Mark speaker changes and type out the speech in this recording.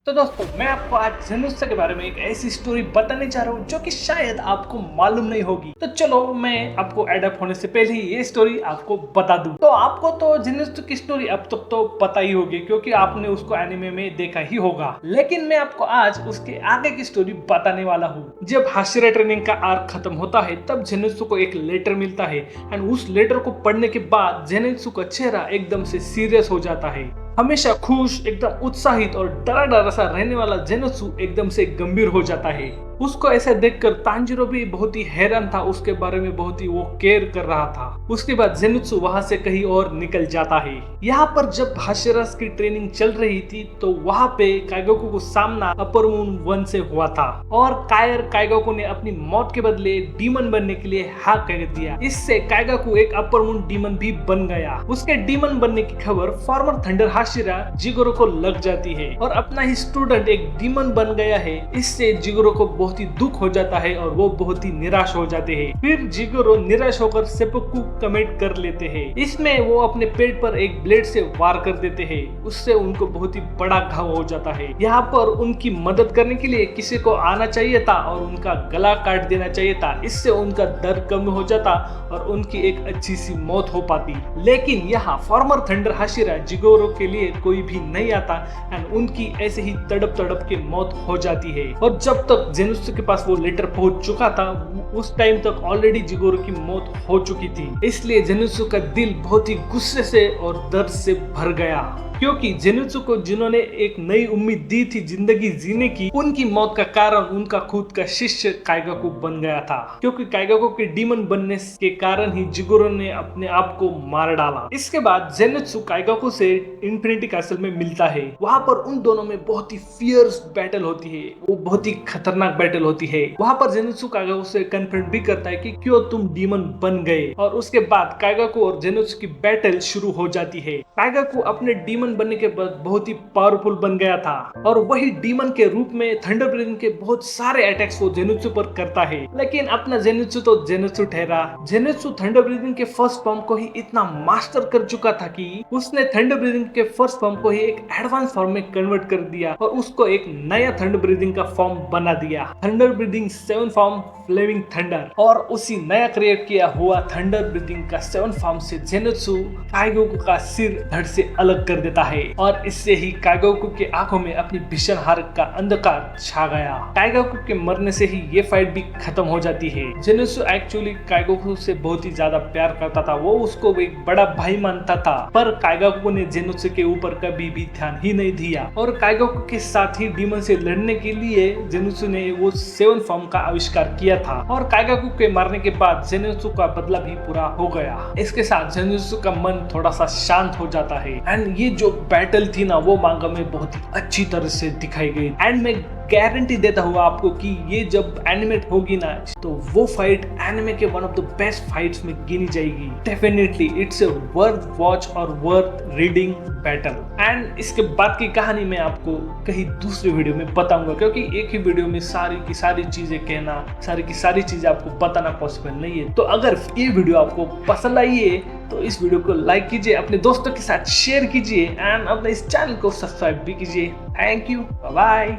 Speaker 1: तो दोस्तों मैं आपको आज ज़ेनोत्सु के बारे में एक ऐसी स्टोरी बताने जा रहा हूँ जो कि शायद आपको मालूम नहीं होगी। तो चलो मैं आपको एडअप होने से पहले ही ये स्टोरी आपको बता दूं। तो आपको तो ज़ेनोत्सु की स्टोरी अब तक तो पता ही होगी क्योंकि आपने उसको एनिमे में देखा ही होगा, लेकिन मैं आपको आज उसके आगे की स्टोरी बताने वाला हूँ। जब हाशिरा ट्रेनिंग का आर्क खत्म होता है तब ज़ेनोत्सु को एक लेटर मिलता है एंड उस लेटर को पढ़ने के बाद ज़ेनोत्सु का चेहरा एकदम से सीरियस हो जाता है। हमेशा खुश, एकदम उत्साहित और डरा डरा सा रहने वाला ज़ेनोत्सु एकदम से गंभीर हो जाता है। उसको ऐसा देखकर तांजीरो भी बहुत ही हैरान था, उसके बारे में बहुत ही वो केयर कर रहा था। उसके बाद ज़ेनोत्सु वहां से कहीं और निकल जाता है। यहाँ पर जब हाशिरास की ट्रेनिंग चल रही थी तो वहां पे काइगोकू को सामना अपर मून 1 से हुआ था और काइगोकू ने अपनी मौत के बदले डीमन बनने के लिए हाँ कह दिया। इससे काइगोकू एक अपर मून डीमन भी बन गया। उसके डीमन बनने की खबर फॉर्मर थंडर हाशिरा जिगोरो को लग जाती है और अपना ही स्टूडेंट एक डीमन बन गया है। इससे जिगोरो को बहुत ही दुख हो जाता है और वो बहुत ही निराश हो जाते हैं। फिर जिगोरो निराश होकर सेपुकु कमिट कर लेते हैं। इसमें वो अपने पेट पर एक ब्लेड से वार कर देते हैं, उससे उनको बहुत ही बड़ा घाव हो जाता है। यहाँ पर उनकी मदद करने के लिए किसी को आना चाहिए था और उनका गला काट देना चाहिए था। इससे उनका दर्द कम हो जाता और उनकी एक अच्छी सी मौत हो पाती। लेकिन यहाँ फॉर्मर थंडर हाशिरा जिगोरो के लिए कोई भी नहीं आता एंड उनकी ऐसे ही तड़प तड़प के मौत हो जाती है। और जब तक ज़ेनोत्सु के पास वो लेटर पहुंच चुका था उस टाइम तक ऑलरेडी जिगोरो की मौत हो चुकी थी। इसलिए ज़ेनोत्सु का दिल बहुत ही गुस्से से और दर्द से भर गया क्योंकि ज़ेनोत्सु को जिन्होंने एक नई उम्मीद दी थी जिंदगी जीने की, उनकी मौत का कारण उनका खुद का शिष्य काइगोकू बन गया था। क्योंकि काइगोकू के डीमन बनने के कारण ही जिगोरो ने अपने आप को मार डाला। इसके बाद ज़ेनोत्सु काइगोकू से इन्फिनिटी कैसल में मिलता है। वहां पर उन दोनों में बहुत ही फियर्स बैटल होती है, वो बहुत ही खतरनाक बैटल होती है। वहां पर ज़ेनोत्सु काइगोकू से कन्फ्रंट भी करता है कि क्यों तुम डीमन बन गए, और उसके बाद काइगोकू और ज़ेनोत्सु की बैटल शुरू हो जाती है। काइगोकू अपने डीमन बनने के बाद बहुत ही पावरफुल बन गया था और वही डीमन के रूप में थंडर ब्रीथिंग के बहुत सारे अटैक्स वो ज़ेनोत्सु पर करता है। लेकिन अपना ज़ेनोत्सु तो ज़ेनोत्सु ठहरा। ज़ेनोत्सु थंडर ब्रीथिंग के फर्स्ट फॉर्म को ही इतना मास्टर कर चुका था कि उसने थंडर ब्रीथिंग के फर्स्ट फॉर्म को ही एक एडवांस फॉर्म में कन्वर्ट कर दिया और उसको एक नया थंडर ब्रीथिंग का फॉर्म बना दिया, thunder breathing 7 form flaming thunder. और उसी नया क्रिएट किया हुआ थंडर ब्रीथिंग का 7 फॉर्म से ज़ेनोत्सु काइगोकू का सिर धड़ से अलग कर देता है और इससे ही काइगोकू के आंखों में अपनी भीषण हार का अंधकार छा गया। काइगोकू के मरने से ही ये फाइट भी खत्म हो जाती है। ज़ेनोत्सु एक्चुअली काइगोकू से बहुत ही ज्यादा प्यार करता था, वो उसको एक बड़ा भाई मानता था, पर काइगोकू ने ज़ेनोत्सु के ऊपर कभी भी ध्यान ही नहीं दिया और काइगोकू के साथ ही डीमन से लड़ने के लिए ज़ेनोत्सु ने वो 7 फॉर्म का आविष्कार किया था और काइगोकू के मारने के बाद ज़ेनोत्सु का बदला भी पूरा हो गया। इसके साथ ज़ेनोत्सु का मन थोड़ा सा शांत हो जाता है एंड ये जो बैटल थी ना वो मांगा में बहुत ही अच्छी तरह से दिखाई गई एंड मैं गारंटी देता हूँ आपको कि ये जब एनिमेट होगी ना तो वो फाइट एनिमे के one of the best fights में गिनी जाएगी। Definitely it's a worth watch और वर्थ रीडिंग बैटल। एंड इसके बाद की कहानी मैं आपको कहीं दूसरे वीडियो में बताऊंगा क्योंकि एक ही वीडियो में सारी की सारी चीजें कहना, सारी की सारी चीजें आपको बताना पॉसिबल नहीं है। तो अगर ये वीडियो आपको पसंद आई है तो इस वीडियो को लाइक कीजिए, अपने दोस्तों के साथ शेयर कीजिए एंड अपने इस चैनल को सब्सक्राइब भी कीजिए। Thank you, bye bye.